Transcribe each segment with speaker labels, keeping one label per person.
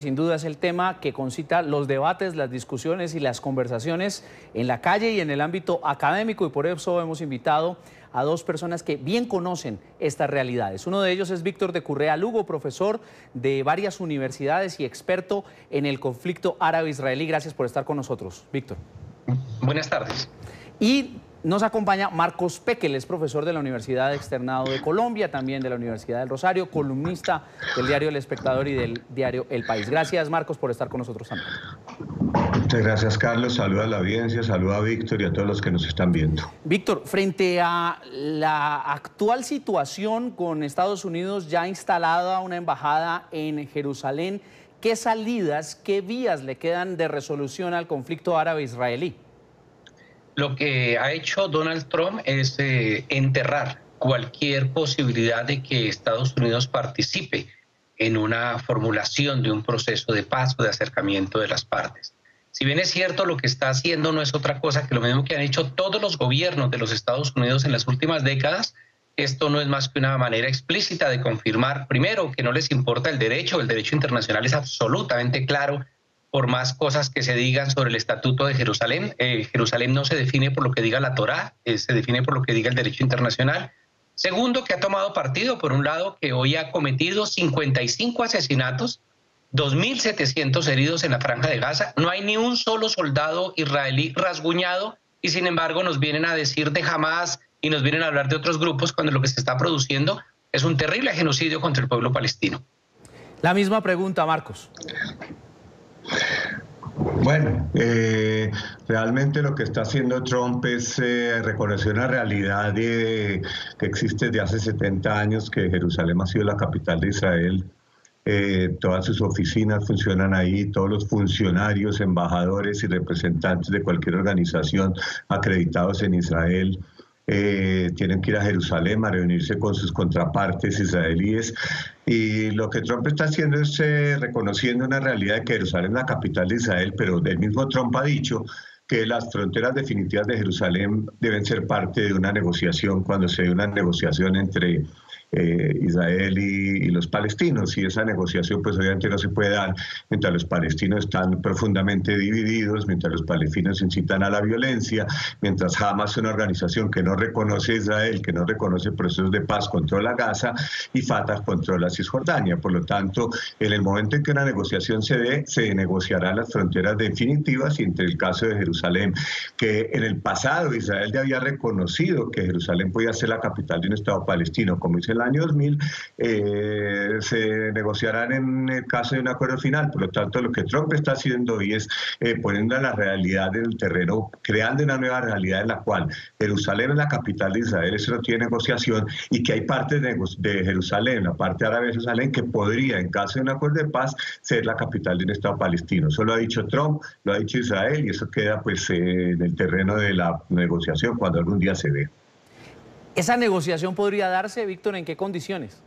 Speaker 1: Sin duda es el tema que concita los debates, las discusiones y las conversaciones en la calle y en el ámbito académico, y por eso hemos invitado a dos personas que bien conocen estas realidades. Uno de ellos es Víctor de Currea Lugo, profesor de varias universidades y experto en el conflicto árabe-israelí. Gracias por estar con nosotros, Víctor.
Speaker 2: Buenas tardes.
Speaker 1: Y nos acompaña Marcos Pekel, es profesor de la Universidad Externado de Colombia, también de la Universidad del Rosario, columnista del diario El Espectador y del diario El País. Gracias, Marcos, por estar con nosotros también.
Speaker 3: Muchas gracias, Carlos. Saluda a la audiencia, saluda a Víctor y a todos los que nos están viendo.
Speaker 1: Víctor, frente a la actual situación con Estados Unidos ya instalada una embajada en Jerusalén, ¿qué salidas, qué vías le quedan de resolución al conflicto árabe-israelí?
Speaker 2: Lo que ha hecho Donald Trump es enterrar cualquier posibilidad de que Estados Unidos participe en una formulación de un proceso de paz o de acercamiento de las partes. Si bien es cierto, lo que está haciendo no es otra cosa que lo mismo que han hecho todos los gobiernos de los Estados Unidos en las últimas décadas. Esto no es más que una manera explícita de confirmar, primero, que no les importa el derecho internacional es absolutamente claro. Por más cosas que se digan sobre el Estatuto de Jerusalén, Jerusalén no se define por lo que diga la Torá, se define por lo que diga el derecho internacional. Segundo, que ha tomado partido, por un lado, que hoy ha cometido 55 asesinatos, 2.700 heridos en la Franja de Gaza. No hay ni un solo soldado israelí rasguñado y, sin embargo, nos vienen a decir de Hamás y nos vienen a hablar de otros grupos cuando lo que se está produciendo es un terrible genocidio contra el pueblo palestino.
Speaker 1: La misma pregunta, Marcos.
Speaker 3: Bueno, realmente lo que está haciendo Trump es reconocer una realidad que existe desde hace 70 años, que Jerusalén ha sido la capital de Israel. Todas sus oficinas funcionan ahí, todos los funcionarios, embajadores y representantes de cualquier organización acreditados en Israel tienen que ir a Jerusalén a reunirse con sus contrapartes israelíes. Y lo que Trump está haciendo es reconociendo una realidad de que Jerusalén es la capital de Israel, pero el mismo Trump ha dicho que las fronteras definitivas de Jerusalén deben ser parte de una negociación, cuando se dé una negociación entre Israel y los palestinos, y esa negociación pues obviamente no se puede dar mientras los palestinos están profundamente divididos, mientras los palestinos incitan a la violencia, mientras Hamas es una organización que no reconoce a Israel, que no reconoce procesos de paz, controla Gaza, y Fatah controla Cisjordania. Por lo tanto, en el momento en que una negociación se dé, se negociarán las fronteras definitivas, y entre el caso de Jerusalén, que en el pasado Israel ya había reconocido que Jerusalén podía ser la capital de un Estado palestino, como dice el año 2000, se negociarán en el caso de un acuerdo final. Por lo tanto, lo que Trump está haciendo hoy es poniendo a la realidad en el terreno, creando una nueva realidad en la cual Jerusalén es la capital de Israel, eso no tiene negociación, y que hay partes de Jerusalén, la parte árabe de Jerusalén, que podría, en caso de un acuerdo de paz, ser la capital de un Estado palestino. Eso lo ha dicho Trump, lo ha dicho Israel, y eso queda pues en el terreno de la negociación cuando algún día se dé.
Speaker 1: ¿Esa negociación podría darse, Víctor, en qué condiciones?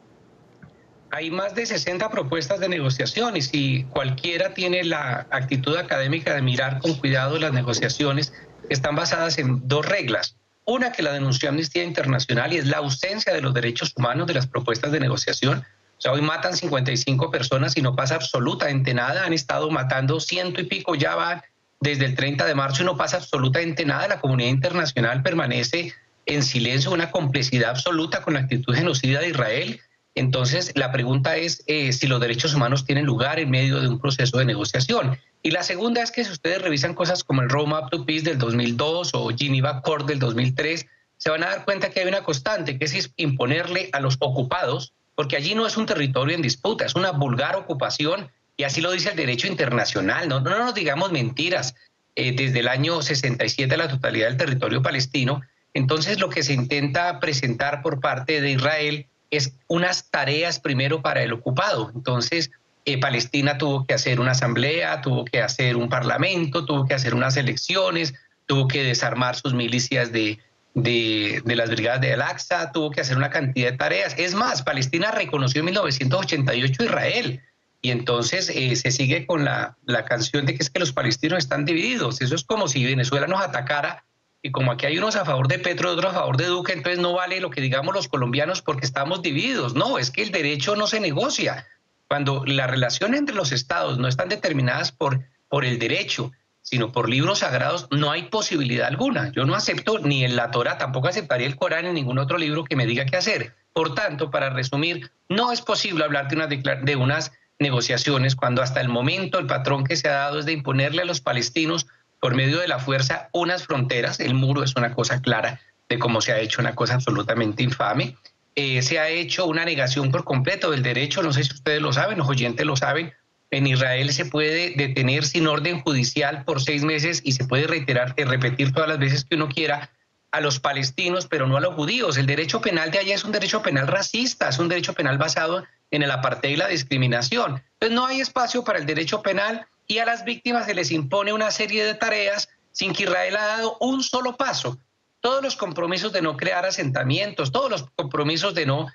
Speaker 2: Hay más de 60 propuestas de negociación, y si cualquiera tiene la actitud académica de mirar con cuidado las negociaciones, están basadas en dos reglas. Una, que la denunció Amnistía Internacional, y es la ausencia de los derechos humanos de las propuestas de negociación. O sea, hoy matan 55 personas y no pasa absolutamente nada. Han estado matando 100 y pico, ya van desde el 30 de marzo y no pasa absolutamente nada. La comunidad internacional permanece en silencio, una complicidad absoluta con la actitud genocida de Israel. Entonces, la pregunta es si los derechos humanos tienen lugar en medio de un proceso de negociación. Y la segunda es que si ustedes revisan cosas como el Roadmap to Peace del 2002 o Geneva Accord del 2003, se van a dar cuenta que hay una constante, que es imponerle a los ocupados, porque allí no es un territorio en disputa, es una vulgar ocupación, y así lo dice el derecho internacional. No nos digamos mentiras. Desde el año 67 la totalidad del territorio palestino. Entonces, lo que se intenta presentar por parte de Israel es unas tareas primero para el ocupado. Entonces, Palestina tuvo que hacer una asamblea, tuvo que hacer un parlamento, tuvo que hacer unas elecciones, tuvo que desarmar sus milicias de las brigadas de Al-Aqsa, tuvo que hacer una cantidad de tareas. Es más, Palestina reconoció en 1988 a Israel. Y entonces se sigue con la canción de que es que los palestinos están divididos. Eso es como si Venezuela nos atacara, y como aquí hay unos a favor de Petro y otros a favor de Duque, entonces no vale lo que digamos los colombianos porque estamos divididos. No, es que el derecho no se negocia. Cuando las relaciones entre los estados no están determinadas por el derecho, sino por libros sagrados, no hay posibilidad alguna. Yo no acepto ni en la Torá, tampoco aceptaría el Corán ni ningún otro libro que me diga qué hacer. Por tanto, para resumir, no es posible hablar de unas negociaciones cuando hasta el momento el patrón que se ha dado es de imponerle a los palestinos por medio de la fuerza unas fronteras. El muro es una cosa clara de cómo se ha hecho, una cosa absolutamente infame. Se ha hecho una negación por completo del derecho, no sé si ustedes lo saben, los oyentes lo saben. En Israel se puede detener sin orden judicial por 6 meses y se puede repetir todas las veces que uno quiera a los palestinos, pero no a los judíos. El derecho penal de allá es un derecho penal racista, es un derecho penal basado en el apartheid y la discriminación. Entonces no hay espacio para el derecho penal y a las víctimas se les impone una serie de tareas sin que Israel ha dado un solo paso. Todos los compromisos de no crear asentamientos, todos los compromisos de no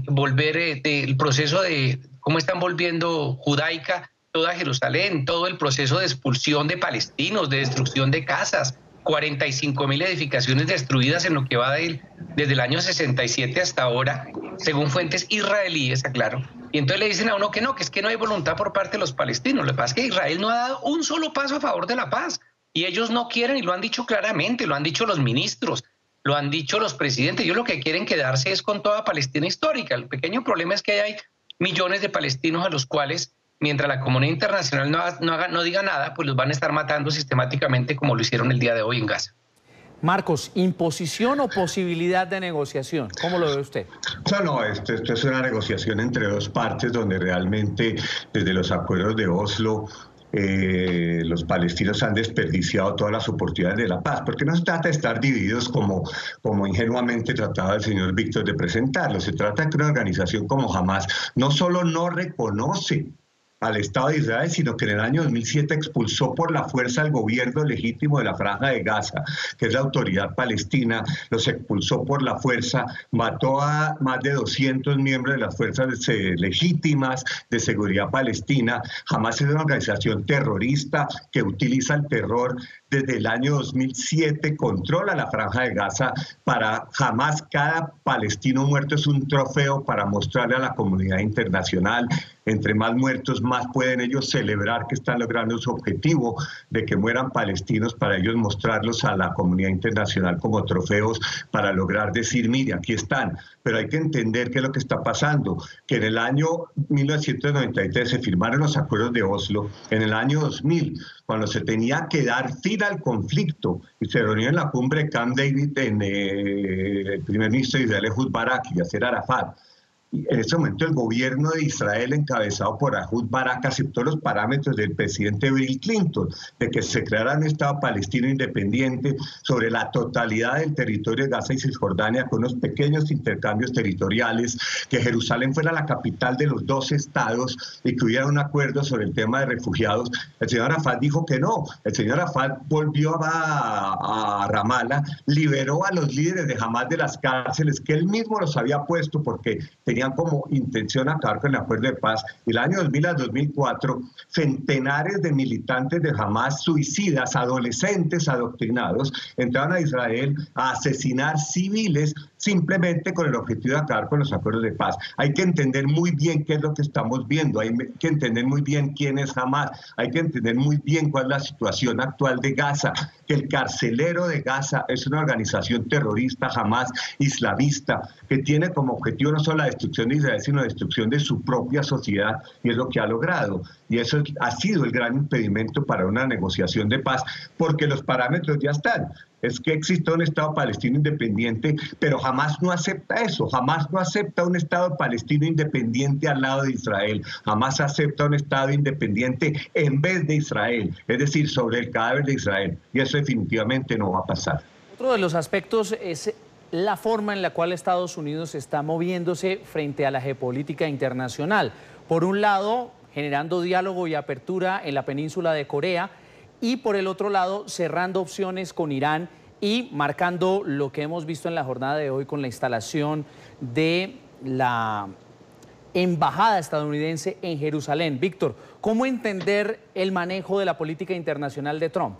Speaker 2: volver del proceso de cómo están volviendo judaica toda Jerusalén, todo el proceso de expulsión de palestinos, de destrucción de casas, 45.000 edificaciones destruidas en lo que va desde el año 67 hasta ahora, según fuentes israelíes, aclaro. Y entonces le dicen a uno que es que no hay voluntad por parte de los palestinos. Lo que pasa es que Israel no ha dado un solo paso a favor de la paz. Y ellos no quieren, y lo han dicho claramente, lo han dicho los ministros, lo han dicho los presidentes. Ellos lo que quieren quedarse es con toda Palestina histórica. El pequeño problema es que hay millones de palestinos a los cuales, mientras la comunidad internacional no diga nada, pues los van a estar matando sistemáticamente como lo hicieron el día de hoy en Gaza.
Speaker 1: Marcos, ¿imposición o posibilidad de negociación? ¿Cómo lo ve usted?
Speaker 3: No, esto es una negociación entre dos partes donde realmente desde los acuerdos de Oslo los palestinos han desperdiciado todas las oportunidades de la paz, porque no se trata de estar divididos como ingenuamente trataba el señor Víctor de presentarlo. Se trata de que una organización como Hamas no solo no reconoce al Estado de Israel, sino que en el año 2007 expulsó por la fuerza al gobierno legítimo de la Franja de Gaza, que es la autoridad palestina, los expulsó por la fuerza, mató a más de 200 miembros de las fuerzas legítimas de seguridad palestina. Hamas es una organización terrorista que utiliza el terror desde el año 2007, controla la Franja de Gaza. Para Hamas, cada palestino muerto es un trofeo para mostrarle a la comunidad internacional. Entre más muertos, más pueden ellos celebrar que están logrando su objetivo de que mueran palestinos, para ellos mostrarlos a la comunidad internacional como trofeos para lograr decir, mire, aquí están. Pero hay que entender qué es lo que está pasando, que en el año 1993 se firmaron los acuerdos de Oslo, en el año 2000, cuando se tenía que dar fin al conflicto, y se reunió en la cumbre de Camp David el primer ministro de Israel, Ehud Barak, y Yasser Arafat. En ese momento el gobierno de Israel, encabezado por Ehud Barak, aceptó los parámetros del presidente Bill Clinton de que se creara un Estado palestino independiente sobre la totalidad del territorio de Gaza y Cisjordania, con unos pequeños intercambios territoriales, que Jerusalén fuera la capital de los dos estados y que hubiera un acuerdo sobre el tema de refugiados. El señor Arafat dijo que no. El señor Arafat volvió a Ramallah, liberó a los líderes de Hamas de las cárceles que él mismo los había puesto porque tenían como intención acabar con el acuerdo de paz. Y el año 2000 al 2004, centenares de militantes de Hamas, suicidas, adolescentes adoctrinados, entraron a Israel a asesinar civiles simplemente con el objetivo de acabar con los acuerdos de paz. Hay que entender muy bien qué es lo que estamos viendo, hay que entender muy bien quién es Hamas, hay que entender muy bien cuál es la situación actual de Gaza, que el carcelero de Gaza es una organización terrorista, Hamas, islamista, que tiene como objetivo no solo la destrucción de Israel, sino la destrucción de su propia sociedad, y es lo que ha logrado. Y eso ha sido el gran impedimento para una negociación de paz, porque los parámetros ya están. Es que existe un Estado palestino independiente, pero Hamas no acepta eso. Hamas no acepta un Estado palestino independiente al lado de Israel. Hamas acepta un Estado independiente en vez de Israel, es decir, sobre el cadáver de Israel. Y eso definitivamente no va a pasar.
Speaker 1: Otro de los aspectos es la forma en la cual Estados Unidos está moviéndose frente a la geopolítica internacional. Por un lado, generando diálogo y apertura en la península de Corea, y por el otro lado cerrando opciones con Irán y marcando lo que hemos visto en la jornada de hoy con la instalación de la embajada estadounidense en Jerusalén. Víctor, ¿cómo entender el manejo de la política internacional de Trump?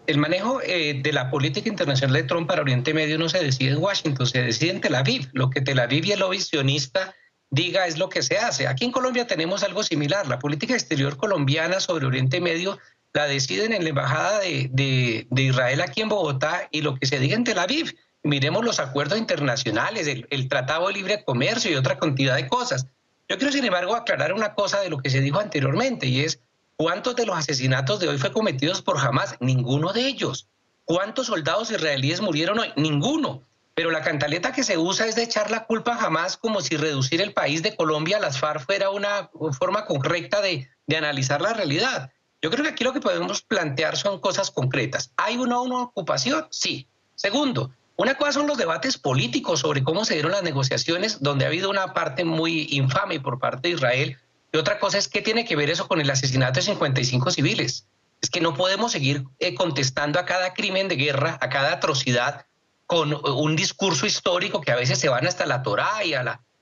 Speaker 2: El manejo de la política internacional de Trump para Oriente Medio no se decide en Washington, se decide en Tel Aviv. Lo que Tel Aviv y el lobby sionista diga es lo que se hace. Aquí en Colombia tenemos algo similar. La política exterior colombiana sobre Oriente Medio la deciden en la Embajada de Israel aquí en Bogotá y lo que se diga en Tel Aviv. Miremos los acuerdos internacionales, el Tratado de Libre Comercio y otra cantidad de cosas. Yo quiero, sin embargo, aclarar una cosa de lo que se dijo anteriormente, y es ¿cuántos de los asesinatos de hoy fue cometidos por Hamas? Ninguno de ellos. ¿Cuántos soldados israelíes murieron hoy? Ninguno. Pero la cantaleta que se usa es de echar la culpa a Hamas como si reducir el país de Colombia a las FARC fuera una forma correcta de analizar la realidad. Yo creo que aquí lo que podemos plantear son cosas concretas. ¿Hay una ocupación? Sí. Segundo, una cosa son los debates políticos sobre cómo se dieron las negociaciones, donde ha habido una parte muy infame por parte de Israel, y otra cosa es qué tiene que ver eso con el asesinato de 55 civiles. Es que no podemos seguir contestando a cada crimen de guerra, a cada atrocidad, con un discurso histórico que a veces se van hasta la Torá y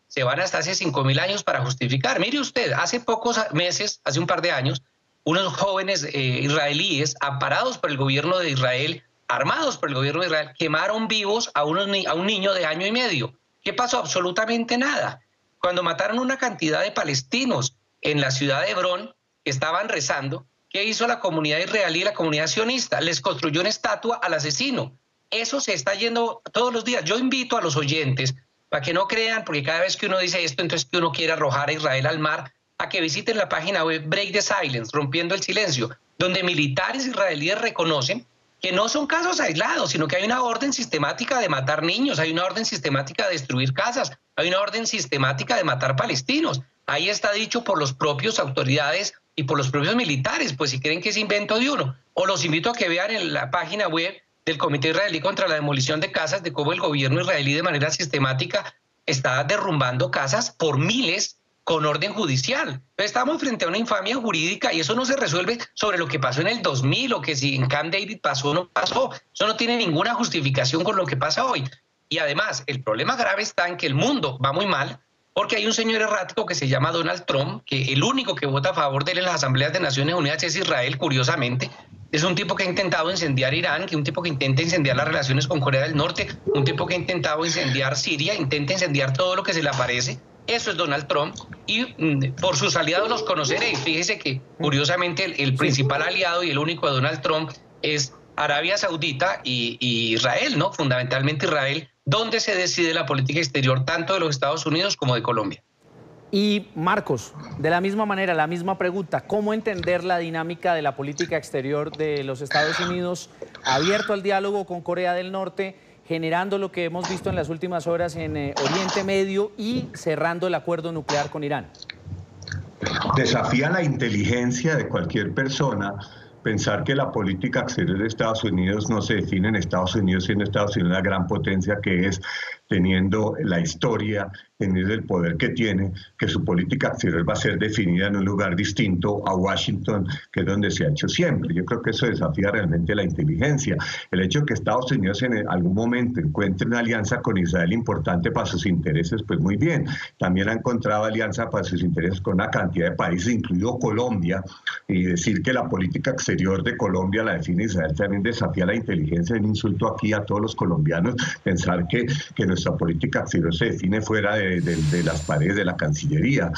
Speaker 2: se van hasta hace 5.000 años para justificar. Mire usted, hace pocos meses, hace un par de años, unos jóvenes israelíes, amparados por el gobierno de Israel, armados por el gobierno de Israel, quemaron vivos a un niño de 1 año y medio. ¿Qué pasó? Absolutamente nada. Cuando mataron una cantidad de palestinos en la ciudad de Hebrón, que estaban rezando, ¿qué hizo la comunidad israelí y la comunidad sionista? Les construyó una estatua al asesino. Eso se está yendo todos los días. Yo invito a los oyentes, para que no crean, porque cada vez que uno dice esto, entonces que uno quiere arrojar a Israel al mar, a que visiten la página web Break the Silence, Rompiendo el Silencio, donde militares israelíes reconocen que no son casos aislados, sino que hay una orden sistemática de matar niños, hay una orden sistemática de destruir casas, hay una orden sistemática de matar palestinos. Ahí está dicho por los propios autoridades y por los propios militares, pues si creen que es invento de uno. O los invito a que vean en la página web del Comité Israelí contra la Demolición de Casas, de cómo el gobierno israelí de manera sistemática está derrumbando casas por miles con orden judicial. Entonces estamos frente a una infamia jurídica y eso no se resuelve sobre lo que pasó en el 2000 o que si en Camp David pasó o no pasó. Eso no tiene ninguna justificación con lo que pasa hoy. Y además, el problema grave está en que el mundo va muy mal porque hay un señor errático que se llama Donald Trump, que el único que vota a favor de él en las asambleas de Naciones Unidas es Israel, curiosamente. Es un tipo que ha intentado incendiar Irán, que es un tipo que intenta incendiar las relaciones con Corea del Norte, un tipo que ha intentado incendiar Siria, intenta incendiar todo lo que se le aparece. Eso es Donald Trump y por sus aliados los conoceré. Fíjese que curiosamente el principal aliado y el único de Donald Trump es Arabia Saudita y Israel, ¿no? Fundamentalmente Israel, donde se decide la política exterior tanto de los Estados Unidos como de Colombia.
Speaker 1: Y Marcos, de la misma manera, la misma pregunta, ¿cómo entender la dinámica de la política exterior de los Estados Unidos abierto al diálogo con Corea del Norte, generando lo que hemos visto en las últimas horas en Oriente Medio y cerrando el acuerdo nuclear con Irán?
Speaker 3: Desafía la inteligencia de cualquier persona pensar que la política exterior de Estados Unidos no se define en Estados Unidos, siendo Estados Unidos la gran potencia que es, teniendo la historia, teniendo el poder que tiene, que su política exterior va a ser definida en un lugar distinto a Washington, que es donde se ha hecho siempre. Yo creo que eso desafía realmente la inteligencia. El hecho de que Estados Unidos en algún momento encuentre una alianza con Israel importante para sus intereses, pues muy bien. También ha encontrado alianza para sus intereses con una cantidad de países, incluido Colombia, y decir que la política exterior de Colombia la define Israel también desafía la inteligencia. Es un insulto aquí a todos los colombianos pensar que nuestra política exterior se define fuera de las paredes de la Cancillería.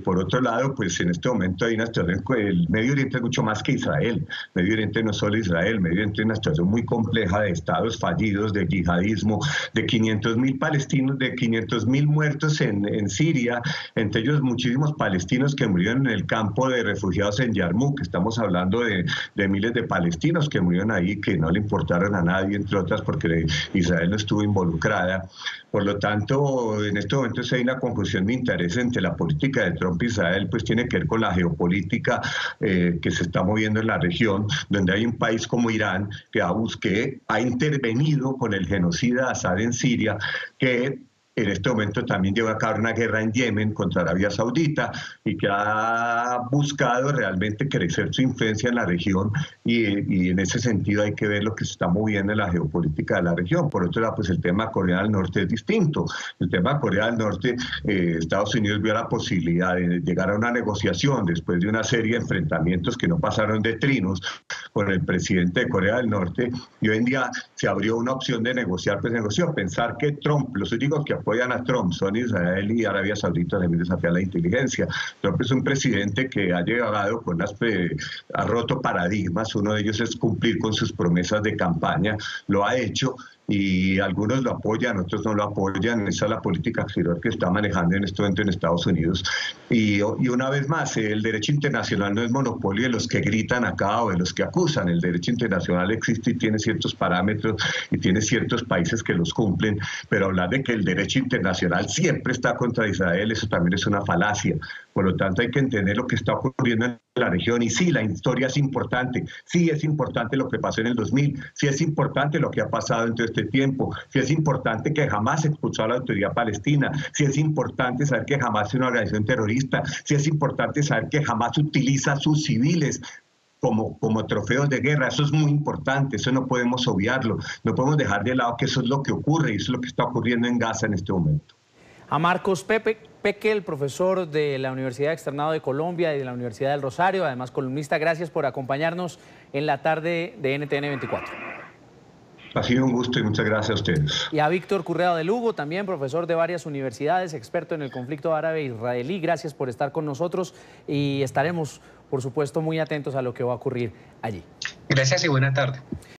Speaker 3: Por otro lado, pues en este momento hay una situación, el Medio Oriente es mucho más que Israel. Medio Oriente no es solo Israel, Medio Oriente es una situación muy compleja de estados fallidos, de yihadismo, de 500.000 palestinos, de 500.000 muertos en Siria, entre ellos muchísimos palestinos que murieron en el campo de refugiados en Yarmouk. Estamos hablando de miles de palestinos que murieron ahí, que no le importaron a nadie, entre otras porque Israel no estuvo involucrada. Por lo tanto, en este momento hay una confusión de interés entre la política de Trump y Israel, pues tiene que ver con la geopolítica que se está moviendo en la región, donde hay un país como Irán que ha intervenido con el genocida Assad en Siria, que en este momento también lleva a cabo una guerra en Yemen contra Arabia Saudita y que ha buscado realmente crecer su influencia en la región y en ese sentido hay que ver lo que se está moviendo en la geopolítica de la región. Por otro lado, pues el tema de Corea del Norte es distinto. El tema de Corea del Norte, Estados Unidos vio la posibilidad de llegar a una negociación después de una serie de enfrentamientos que no pasaron de trinos con el presidente de Corea del Norte y hoy en día se abrió una opción de negociar, pues negoció. Pensar que Trump, los únicos que apoyan a Trump son Israel y Arabia Saudita, también desafían la inteligencia. Trump es un presidente que ha llegado con ha roto paradigmas. Uno de ellos es cumplir con sus promesas de campaña. Lo ha hecho y algunos lo apoyan, otros no lo apoyan. Esa es la política exterior que está manejando en este momento en Estados Unidos. Y una vez más, el derecho internacional no es monopolio de los que gritan acá o de los que acusan. El derecho internacional existe y tiene ciertos parámetros y tiene ciertos países que los cumplen, pero hablar de que el derecho internacional siempre está contra Israel, eso también es una falacia. Por lo tanto, hay que entender lo que está ocurriendo en la región. Y sí, la historia es importante. Sí, es importante lo que pasó en el 2000. Sí, es importante lo que ha pasado en todo este tiempo. Sí, es importante que jamás expulsó a la autoridad palestina. Sí, es importante saber que jamás es una organización terrorista. Sí, es importante saber que jamás utiliza a sus civiles como trofeos de guerra. Eso es muy importante, eso no podemos obviarlo. No podemos dejar de lado que eso es lo que ocurre y eso es lo que está ocurriendo en Gaza en este momento.
Speaker 1: A Marcos Peque, el profesor de la Universidad Externado de Colombia y de la Universidad del Rosario, además columnista, gracias por acompañarnos en la tarde de NTN 24.
Speaker 3: Ha sido un gusto y muchas gracias a ustedes.
Speaker 1: Y a Víctor Currea de Lugo, también profesor de varias universidades, experto en el conflicto árabe-israelí, gracias por estar con nosotros y estaremos, por supuesto, muy atentos a lo que va a ocurrir allí.
Speaker 2: Gracias y buena tarde.